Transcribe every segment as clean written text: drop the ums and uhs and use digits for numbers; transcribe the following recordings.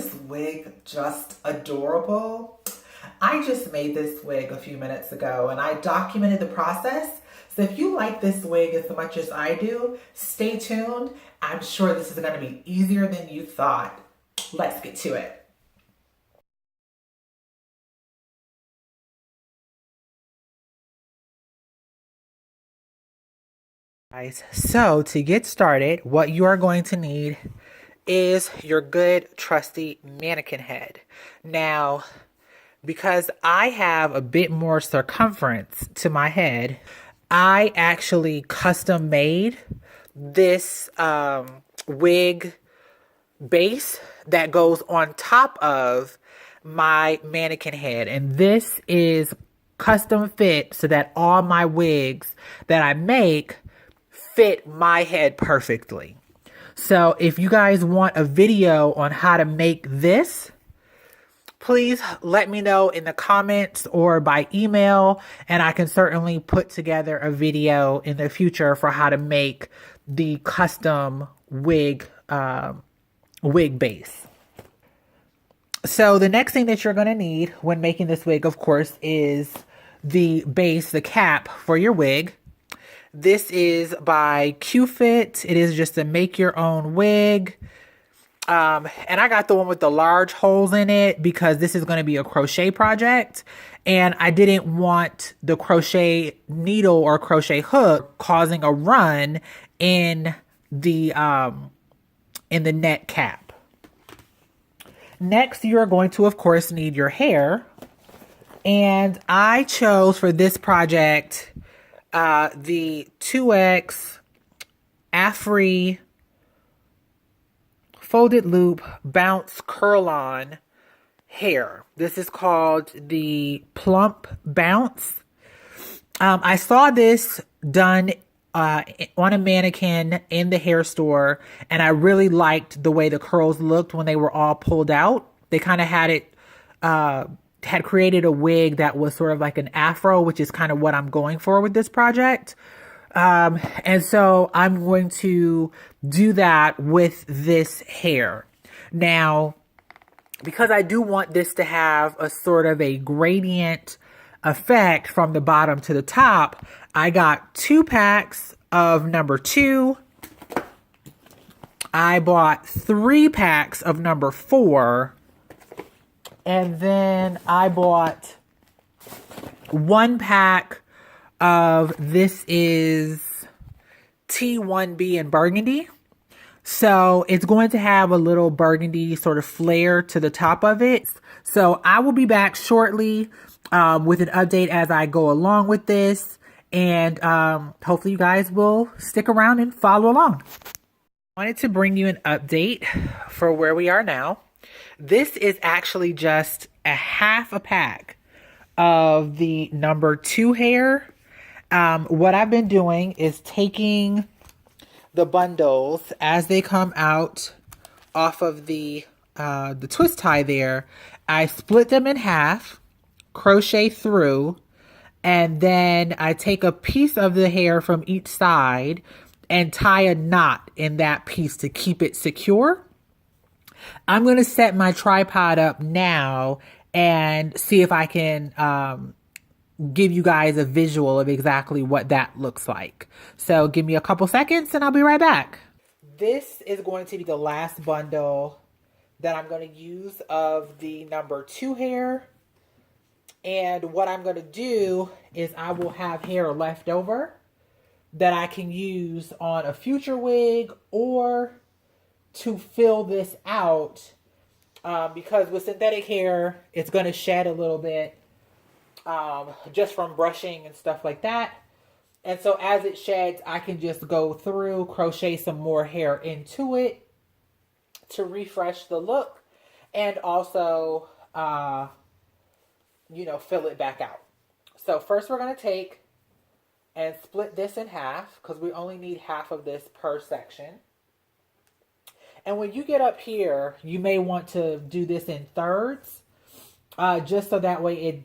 this wig just adorable? I just made this wig a few minutes ago and I documented the process. So if you like this wig as much as I do, stay tuned. I'm sure this is going to be easier than you thought. Let's get to it. Guys, so to get started, what you are going to need is your good trusty mannequin head. Now, because I have a bit more circumference to my head, I actually custom made this wig base that goes on top of my mannequin head. And this is custom fit so that all my wigs that I make fit my head perfectly. So if you guys want a video on how to make this, please let me know in the comments or by email, and I can certainly put together a video in the future for how to make the custom wig base. So the next thing that you're going to need when making this wig, of course, is the base, the cap for your wig. This is by Q-Fit. It is just a make your own wig. And I got the one with the large holes in it because this is going to be a crochet project. And I didn't want the crochet needle or crochet hook causing a run in the net cap. Next, you're going to, of course, need your hair. And I chose for this project the 2X Afri folded loop bounce curl on hair. This is called the plump bounce. I saw this done on a mannequin in the hair store, and I really liked the way the curls looked when they were all pulled out. They kind of had it had created a wig that was sort of like an afro, which is kind of what I'm going for with this project. And so I'm going to do that with this hair. Now, because I do want this to have a sort of a gradient effect from the bottom to the top, I got 2 packs of number 2. I bought 3 packs of number 4. And then I bought 1 pack of, this is T1B in burgundy. So it's going to have a little burgundy sort of flare to the top of it. So I will be back shortly with an update as I go along with this. And hopefully you guys will stick around and follow along. I wanted to bring you an update for where we are now. This is actually just a half a pack of the number 2 hair. What I've been doing is taking the bundles as they come out off of the twist tie there. I split them in half, crochet through, and then I take a piece of the hair from each side and tie a knot in that piece to keep it secure. I'm going to set my tripod up now and see if I can give you guys a visual of exactly what that looks like. So give me a couple seconds and I'll be right back. This is going to be the last bundle that I'm going to use of the number 2 hair. And what I'm going to do is I will have hair left over that I can use on a future wig or to fill this out, because with synthetic hair, it's going to shed a little bit just from brushing and stuff like that. And so as it sheds, I can just go through, crochet some more hair into it to refresh the look and also, fill it back out. So first we're going to take and split this in half because we only need half of this per section. And when you get up here, you may want to do this in thirds, just so that way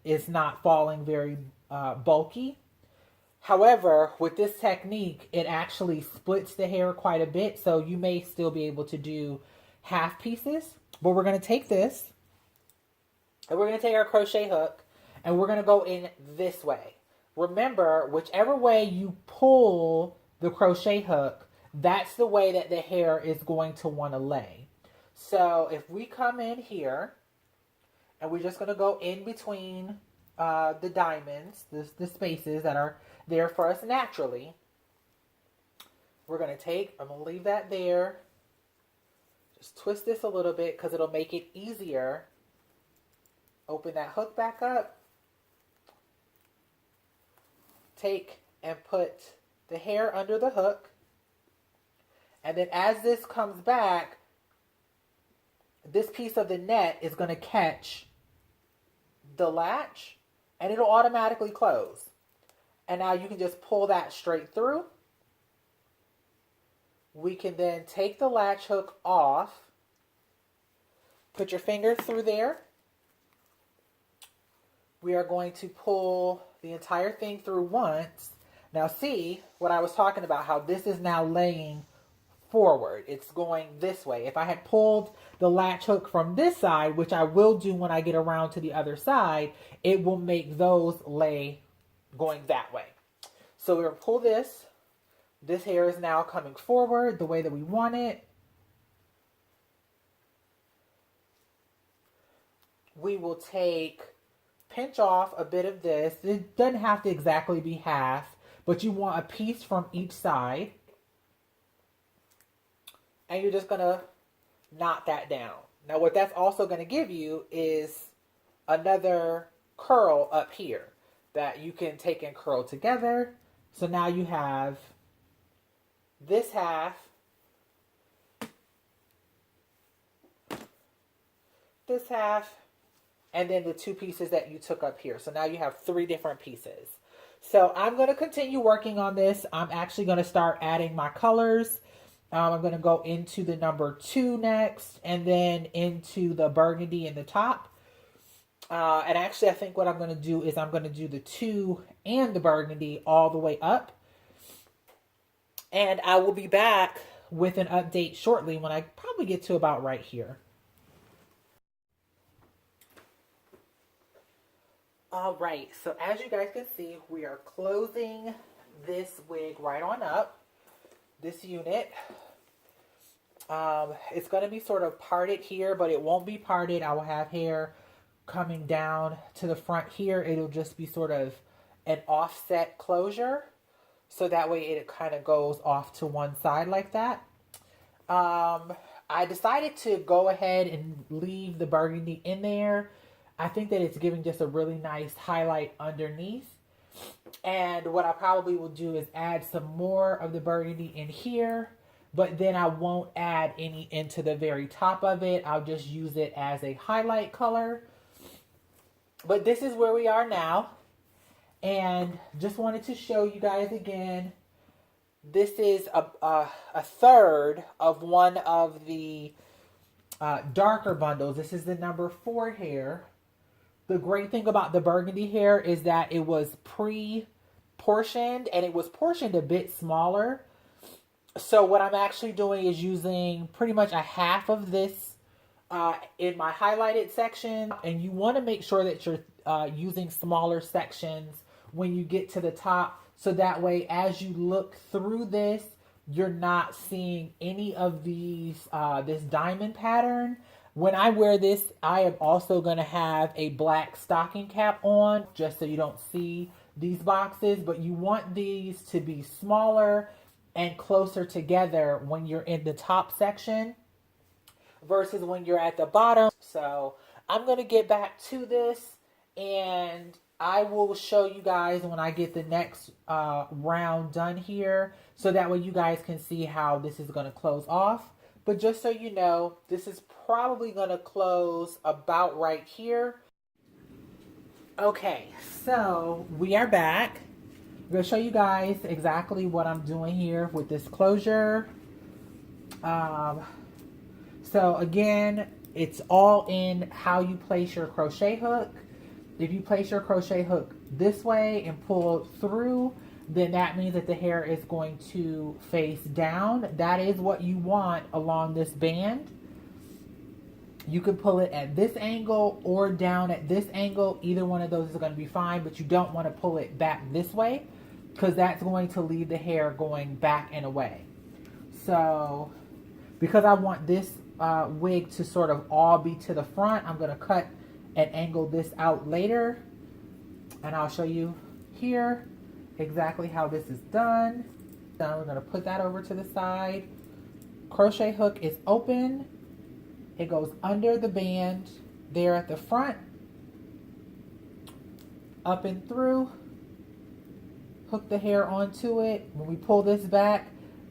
it's not falling very bulky. However, with this technique, it actually splits the hair quite a bit, so you may still be able to do half pieces, But we're going to take this, and we're going to take our crochet hook, and we're going to go in this way. Remember, whichever way you pull the crochet hook, that's the way that the hair is going to want to lay. So if we come in here, and we're just going to go in between the diamonds, the spaces that are there for us naturally. We're going to take, I'm going to leave that there. Just twist this a little bit because it'll make it easier. Open that hook back up. Take and put the hair under the hook. And then as this comes back, this piece of the net is going to catch the latch and it'll automatically close. And now you can just pull that straight through. We can then take the latch hook off. Put your finger through there. We are going to pull the entire thing through once. Now see what I was talking about, how this is now laying forward. It's going this way. If I had pulled the latch hook from this side, which I will do when I get around to the other side, it will make those lay going that way. So we're going to pull this. This hair is now coming forward the way that we want it. We will pinch off a bit of this. It doesn't have to exactly be half, but you want a piece from each side. And you're just going to knot that down. Now what that's also going to give you is another curl up here that you can take and curl together. So now you have this half, this half, and then the two pieces that you took up here. So now you have 3 different pieces. So I'm going to continue working on this. I'm actually going to start adding my colors. I'm going to go into the number 2 next, and then into the burgundy in the top. And actually, I think what I'm going to do is I'm going to do the 2 and the burgundy all the way up. And I will be back with an update shortly when I probably get to about right here. All right, so as you guys can see, we are closing this wig right on up. This unit, it's going to be sort of parted here, but it won't be parted. I will have hair coming down to the front here. It'll just be sort of an offset closure. So that way it kind of goes off to one side like that. I decided to go ahead and leave the burgundy in there. I think that it's giving just a really nice highlight underneath. And what I probably will do is add some more of the burgundy in here, but then I won't add any into the very top of it. I'll just use it as a highlight color. But this is where we are now. And just wanted to show you guys again, this is a third of one of the darker bundles. This is the number 4 hair. The great thing about the burgundy hair is that it was pre-portioned, and it was portioned a bit smaller. So what I'm actually doing is using pretty much a half of this in my highlighted section. And you want to make sure that you're using smaller sections when you get to the top. So that way, as you look through this, you're not seeing any of these, this diamond pattern. When I wear this, I am also going to have a black stocking cap on, just so you don't see these boxes. But you want these to be smaller and closer together when you're in the top section versus when you're at the bottom. So I'm going to get back to this, and I will show you guys when I get the next round done here, so that way you guys can see how this is going to close off. But just so you know, this is probably going to close about right here. Okay, so we are back. I'm going to show you guys exactly what I'm doing here with this closure. So again, it's all in how you place your crochet hook. If you place your crochet hook this way and pull through, then that means that the hair is going to face down. That is what you want along this band. You can pull it at this angle or down at this angle. Either one of those is going to be fine, but you don't want to pull it back this way because that's going to leave the hair going back and away. So because I want this wig to sort of all be to the front, I'm going to cut and angle this out later. And I'll show you here exactly how this is done. Now we're going to put that over to the side. Crochet hook is open. It goes under the band there at the front, up and through. Hook the hair onto it. When we pull this back,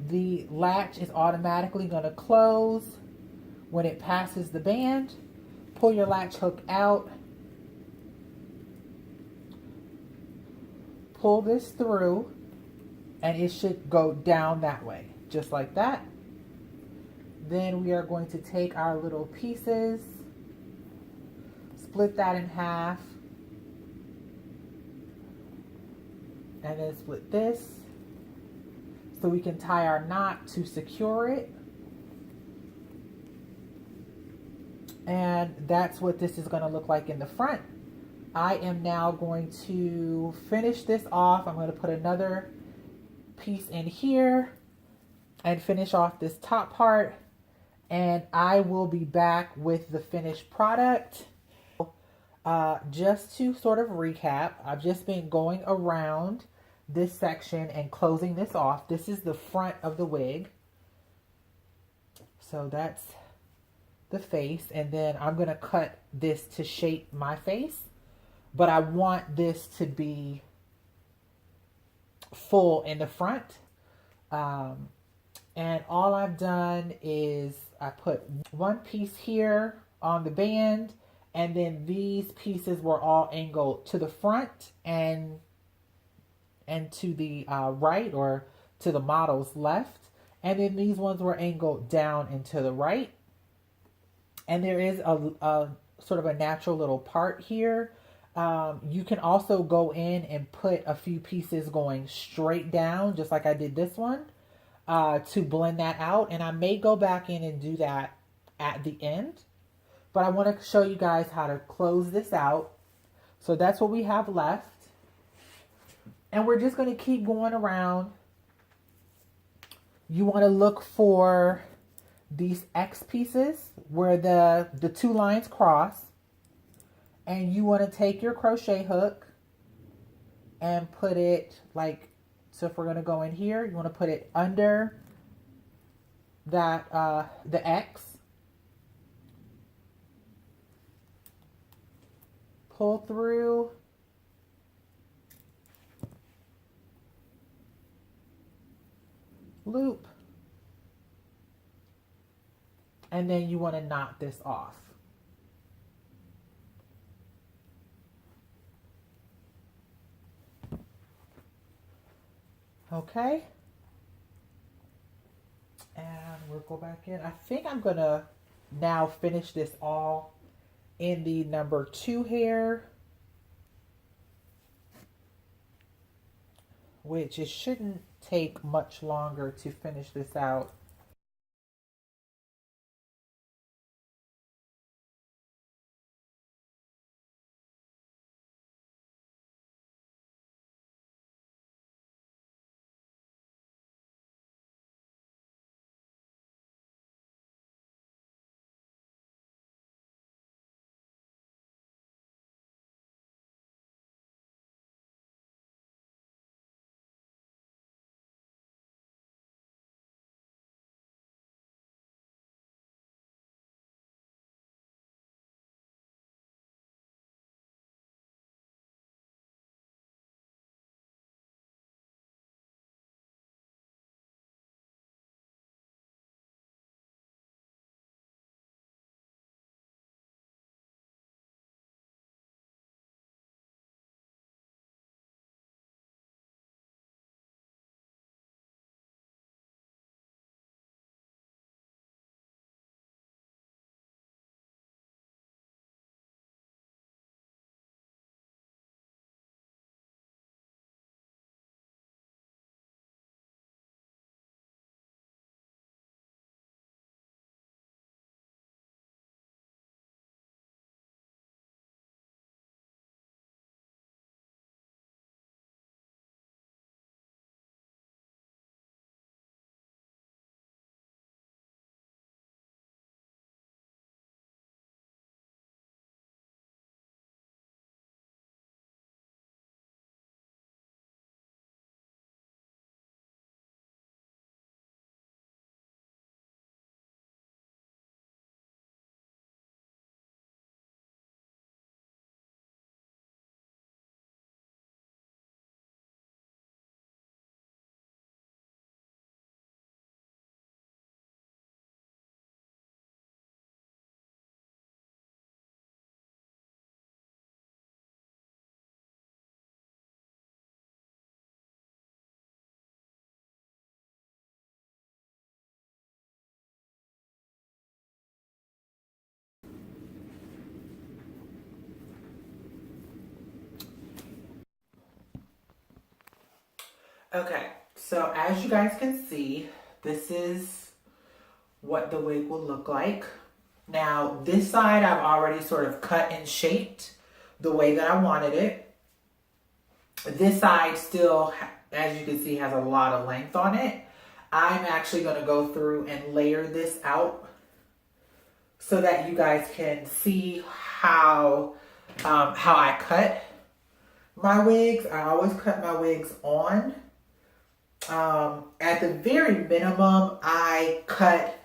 the latch is automatically going to close when it passes the band. Pull your latch hook out. Pull this through, and it should go down that way, just like that. Then we are going to take our little pieces, split that in half, and then split this so we can tie our knot to secure it. And that's what this is going to look like in the front. I am now going to finish this off. I'm going to put another piece in here and finish off this top part. And I will be back with the finished product. Just to sort of recap, I've just been going around this section and closing this off. This is the front of the wig. So that's the face. And then I'm going to cut this to shape my face. But I want this to be full in the front. And all I've done is I put one piece here on the band, and then these pieces were all angled to the front and to the right, or to the model's left. And then these ones were angled down and to the right. And there is a sort of a natural little part here. You can also go in and put a few pieces going straight down, just like I did this one. To blend that out, and I may go back in and do that at the end, but I want to show you guys how to close this out. So that's what we have left, and we're just going to keep going around. You want to look for these X pieces where the two lines cross, and you want to take your crochet hook and put it like, so if we're going to go in here, you want to put it under that, the X. Pull through. Loop. And then you want to knot this off. Okay. And we'll go back in. I think I'm going to now finish this all in the number 2 hair, which it shouldn't take much longer to finish this out. Okay, so as you guys can see, this is what the wig will look like. Now, this side I've already sort of cut and shaped the way that I wanted it. This side still, as you can see, has a lot of length on it. I'm actually going to go through and layer this out so that you guys can see how I cut my wigs. I always cut my wigs on. At the very minimum, I cut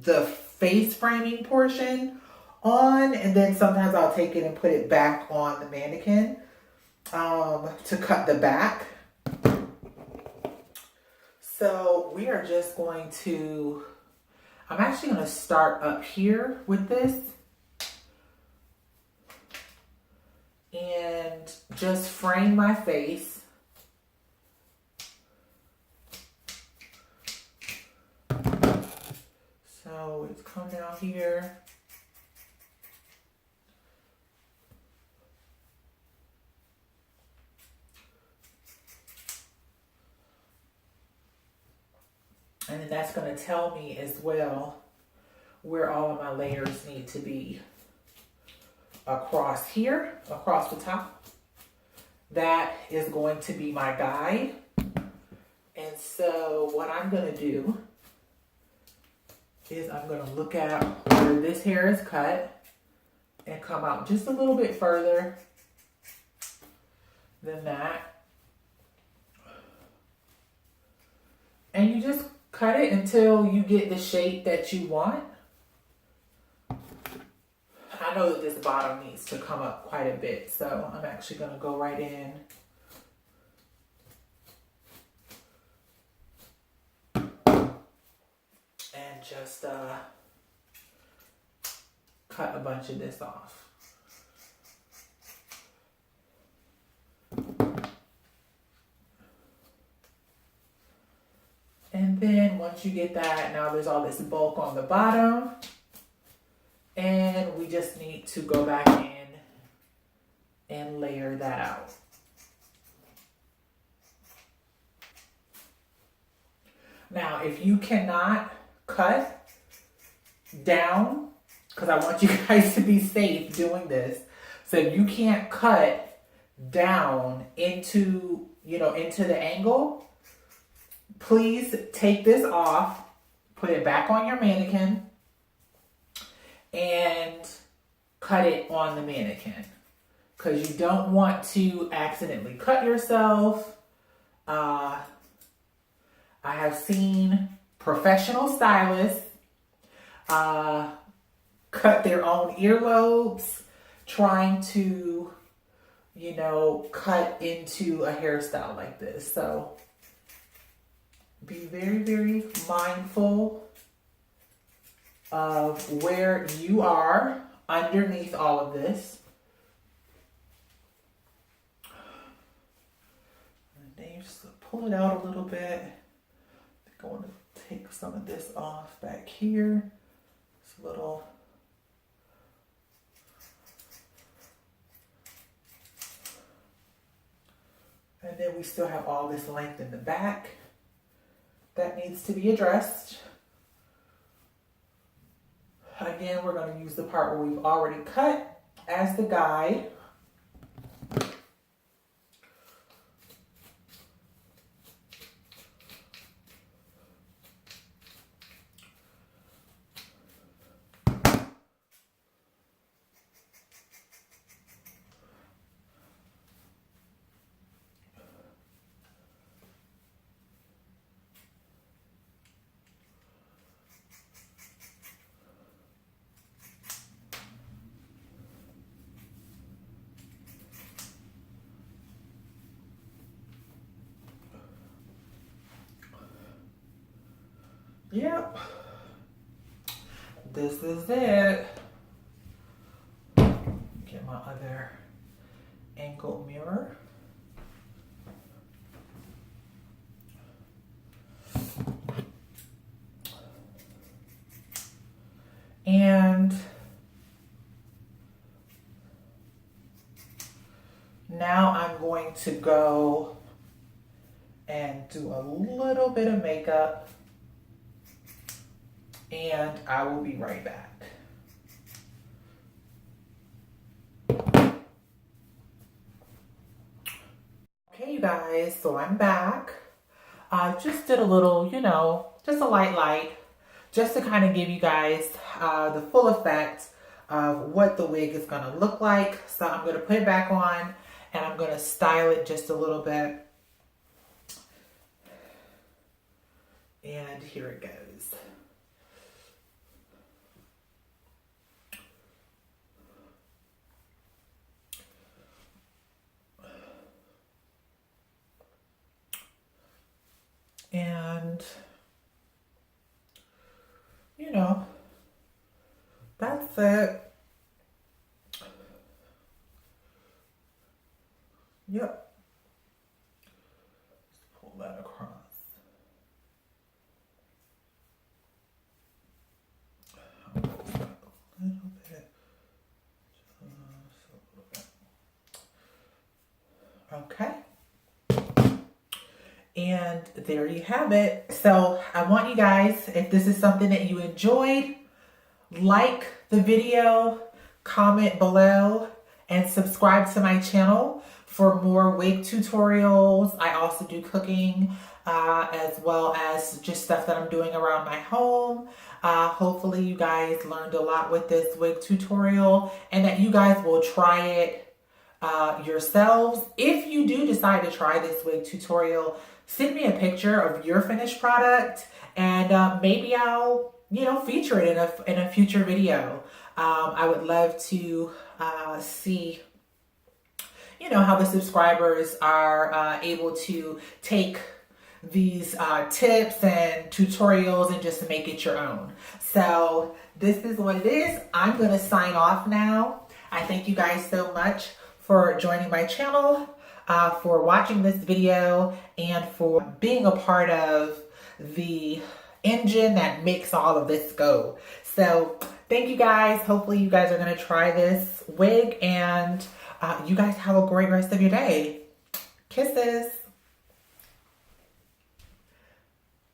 the face framing portion on, and then sometimes I'll take it and put it back on the mannequin to cut the back. So we are just going to, I'm actually going to start up here with this and just frame my face. So it's come down here. And then that's going to tell me as well where all of my layers need to be across here, across the top. That is going to be my guide. And so what I'm going to do is I'm going to look at where this hair is cut and come out just a little bit further than that. And you just cut it until you get the shape that you want. I know that this bottom needs to come up quite a bit, so I'm actually going to go right in. And just cut a bunch of this off. And then once you get that, now there's all this bulk on the bottom. And we just need to go back in and layer that out. Now, if you cannot cut down, because I want you guys to be safe doing this, so if you can't cut down into, into the angle, please take this off, put it back on your mannequin, and cut it on the mannequin. Because you don't want to accidentally cut yourself. I have seen professional stylists cut their own earlobes trying to, cut into a hairstyle like this. So be very, very mindful of where you are underneath all of this. And then you just pull it out a little bit. I think I want to take some of this off back here. It's a little. And then we still have all this length in the back that needs to be addressed. Again, we're going to use the part where we've already cut as the guide. Yep. This is it. Get my other angled mirror. And now I'm going to go and do a little bit of makeup, and I will be right back. Okay, you guys, so I'm back. I just did a little, you know, just a light, just to kind of give you guys the full effect of what the wig is gonna look like. So I'm gonna put it back on and I'm gonna style it just a little bit. And here it goes. And, you know, that's it. Yep. Just pull that across. A little bit. Just a little bit. Okay. And there you have it. So I want you guys, if this is something that you enjoyed, like the video, comment below, and subscribe to my channel for more wig tutorials. I also do cooking as well as just stuff that I'm doing around my home. Hopefully you guys learned a lot with this wig tutorial and that you guys will try it yourselves. If you do decide to try this wig tutorial, send me a picture of your finished product and maybe I'll, you know, feature it in a future video. I would love to see, you know, how the subscribers are able to take these tips and tutorials and just make it your own. So this is what it is. I'm going to sign off now. I thank you guys so much for joining my channel, for watching this video, and for being a part of the engine that makes all of this go. So thank you guys. Hopefully you guys are going to try this wig, and you guys have a great rest of your day. Kisses.